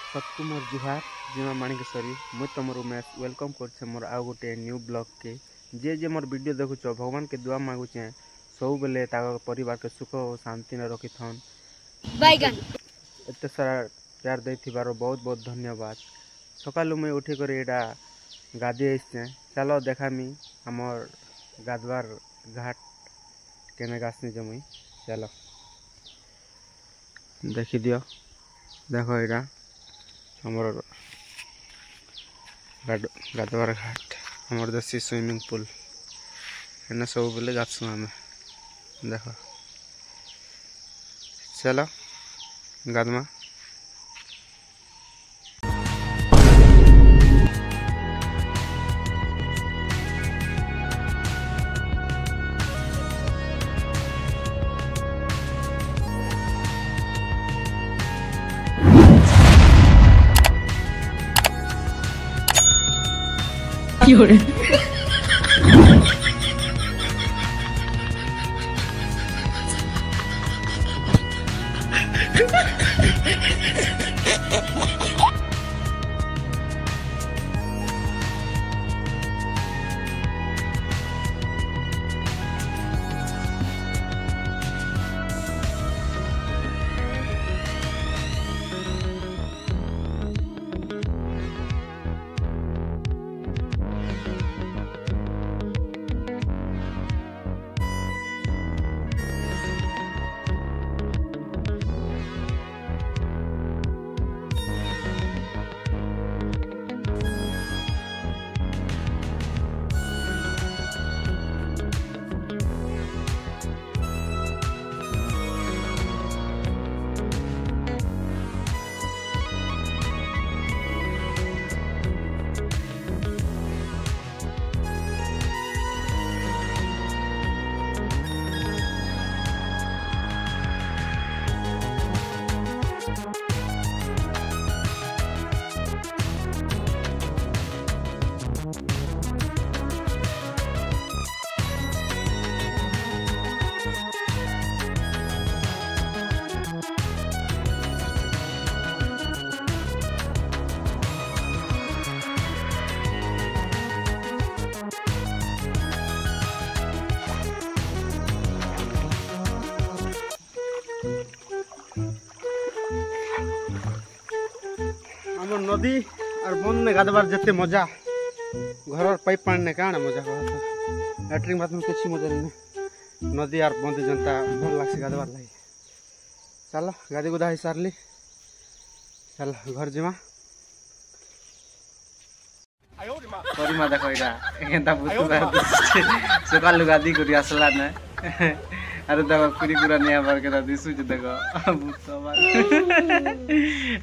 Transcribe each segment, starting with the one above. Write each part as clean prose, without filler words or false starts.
सबको मोर जुहार जीमा माणिकेश्वरी मुई तुम उमेश वेलकम कर मोर आउ गोटे न्यू ब्लॉग के जे जे मोर वीडियो देखुच भगवान के दुआ मांगुचे सब बेले परिवार के सुख और शांति न रखी थन एत सारा प्यार दे बहुत बहुत धन्यवाद। सकालू मुई उठिक गाधी आसचे चलो देखामी आमर गाधवार घाट केने गासनी जे मुई चलो देखी दियो देखो यहाँ हमर गाधवार घाट हमर देसी स्विमिंग पूल एने सब बेले गासु आम देख चलो गाधमा। नदी और बन में गाधवार जिते मजा घर पाइप पानी ने काण मजा लैट्रिन बाथरूम किसी मजा नहीं नदी और बंद जनता भल लगे गाधवार लगे। चलो गाधी गुदा हो सारली चलो घर जीमा परिमा देखो सकाल गाधी कर आसला ना अरे देखो पूरी पूरा नया बार के दिशु देखो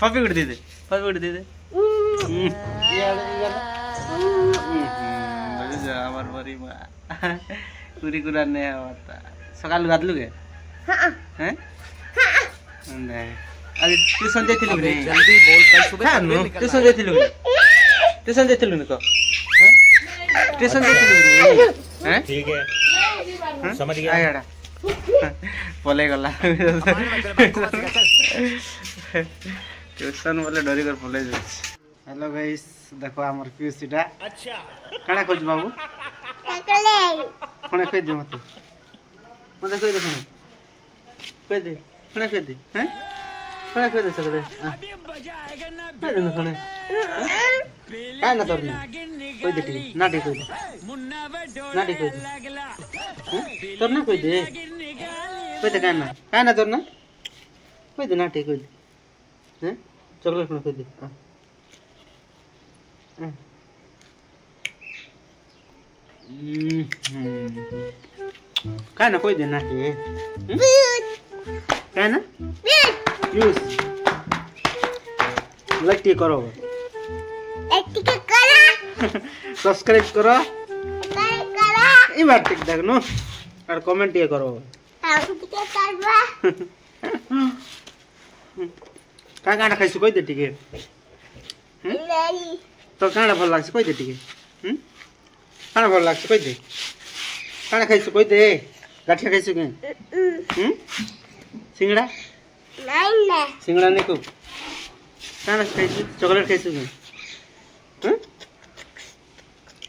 पपी उड़ दे पपी उड़ दे আমার परिमा पूरी पूरा नया बार सकाल गाधलु के हैं अरे ट्यूशन देथिलु रे जल्दी बोल कल सुबह ट्यूशन देथिलु ट्यूशन देथिलु न को ट्यूशन देथिलु हैं ठीक है समझ गया आयाडा पले गला ट्यूशन बोले डरी कर पले जा। हेलो गाइस देखो हमर पीसीटा अच्छा काना खोज बाबू कोने खोज दे मते मते खोज दे खोज दे कोने खोज दे हैं कोने खोज दे सगले अभी मजा आएगा ना कोने कोने काय ना तोरनी खोज दे ठीक ना ठीक खोज दे ना ठीक खोज दे तोरना खोज दे खोज दे काय ना तोरना खोज दे ना ठीक खोज दे हैं चॉकलेट में खोज दे काय ना कोई देना है काय ना यूज लाइक करो सब्सक्राइब करो ई बात ठीक देख नो और कमेंट ये करो का कांडा खाइछु कोई दे टिके तो कांडा भल लागछ कोई दे टिके कांडा भल लागछ कोई दे कांडा खाइछु कोई दे गाठिया खाइछु के सिंगड़ा नहीं ना सिंगड़ा नहीं को काना खाइछु चॉकलेट खाइछु के हैं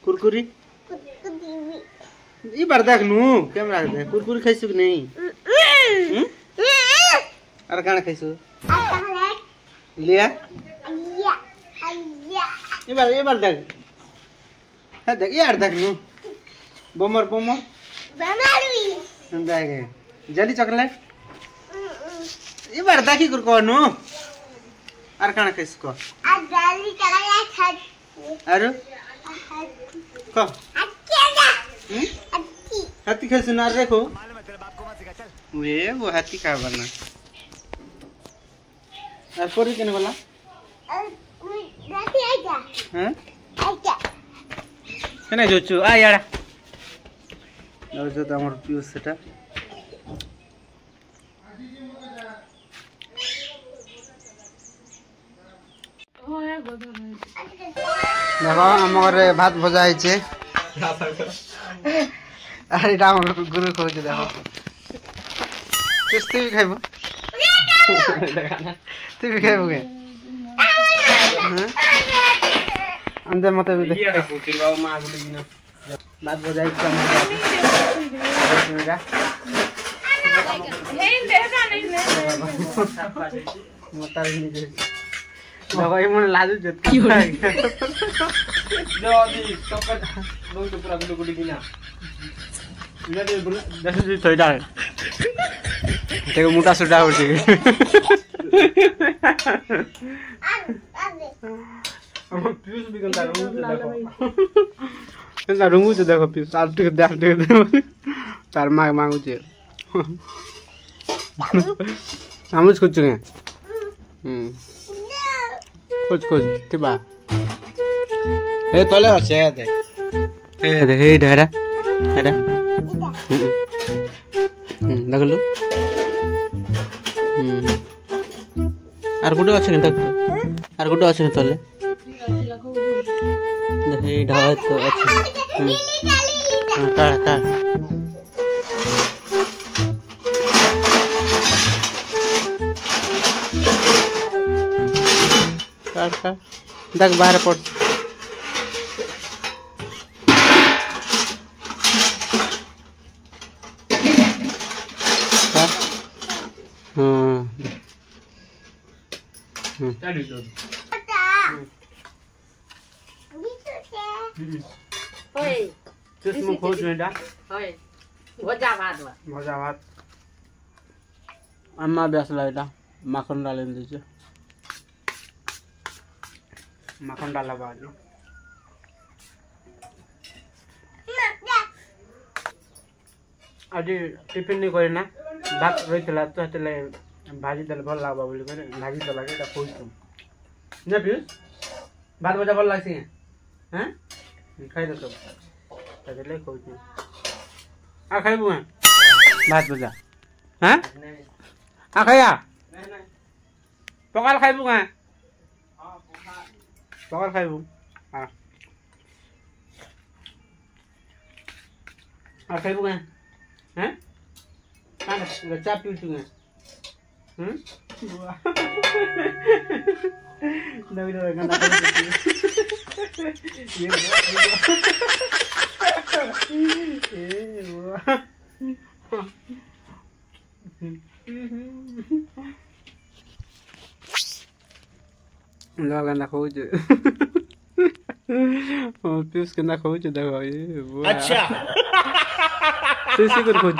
कुरकुरी ई बार देख नु केम लागदे कुरकुरी खाइछु कि नहीं अरे काना खाइछु लिया ये बार देख है देख यार देख नु बमर देख जल्दी चॉकलेट ये बार देखी कर कोनु अरे काना खाइछु को जल्दी चॉकलेट अरे को हाथी खाइछु ना देखो वे वो हाथी खा बना আর পরে কেন বলা হ্যাঁ কেন যাচ্ছু আ ইয়াড়া যাচ্ছে তো আমার পিউস সেটা দেখো আমার ভাত ভজা হয়েছে আর এটা আমার গুরু খাওয়াছে দেখো তুই খাইব তুই খাইব কে अंदर मत भी दे बाबू मां गुली ना बात हो जाए क्या मत नहीं दे दवाई मन लाजू जत की हो जो अभी चक्कर दो तो पूरा गुली ना ये दस जी थोड़ा देखो मोटा सुटा हो छी हम पीयूष भी गंदा रंगू से देखो पीयूष आर टिक देख तार मांगू छे हम कुछ नहीं कुछ तिबा ए तले আছে দে দেখ এই ঢারা এটা দেখলু আর গুটো আছে না দেখ আর গুটো আছে না তলে देख ये ढाला तो अच्छा काट देख बाहर पड़ चुस्मु खोज मेडा होय भजा भात अम्मा बेसला एटा माखन डालेन दिছে माखन डाला बाजू आज टिफिन नहीं करे ना भात रहितला तो हतले भाजी दल भल लागबा बोली करे भाजी दल लागे एटा खोज ना पियूष भात भजा भल लागसी हैं खाई दो सब ले खोज आ खाइबू हैं भात भजा हैं आ खाया पकाल खाइबू हैं पकाल खाइबू हां आ खाइबू हैं हैं काना चा पीचू हैं नवी नवी गाना ये लो गाना खोज पीयूष के ना खोज देखो ये अच्छा तू सी कर खोज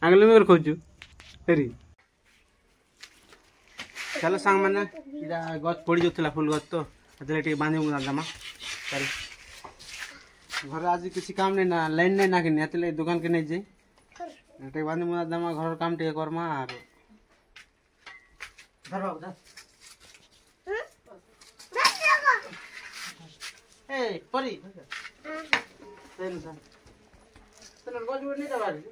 आंगले में खोज हेरी चलो सांग माने इरा गछ पड़ी जोथला फूल गछ तो अतले टे बांधे मुना जमा चल घर आज किसी काम नहीं ना लाइन नहीं ना के अतले दुकान के नहीं जे टे बांधे मुना जमा घर काम टे करमा आर धर बाबू धर ए परी तेन सा तेन गछ नहीं दबारी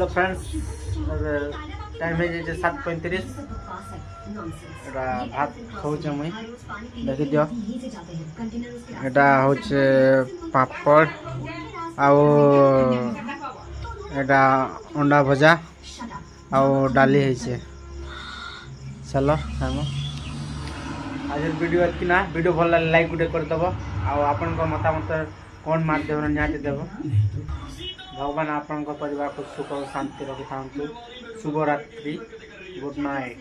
चलो फ्रेंड्स टाइम है 7:35 भात खाऊचे मुई देखी दियो एटा होचे पापड़ आओ एटा अंडा भजा आओ डाली है चलो हम आज वीडियो एति ना वीडियो भल लगे लाइक गुटे करदेव आपण मतामत कौन माध्यम निहाती देव भगवान आपण परिवार को सुख और शांति रखी था शुभ रात्रि गुड नाइट।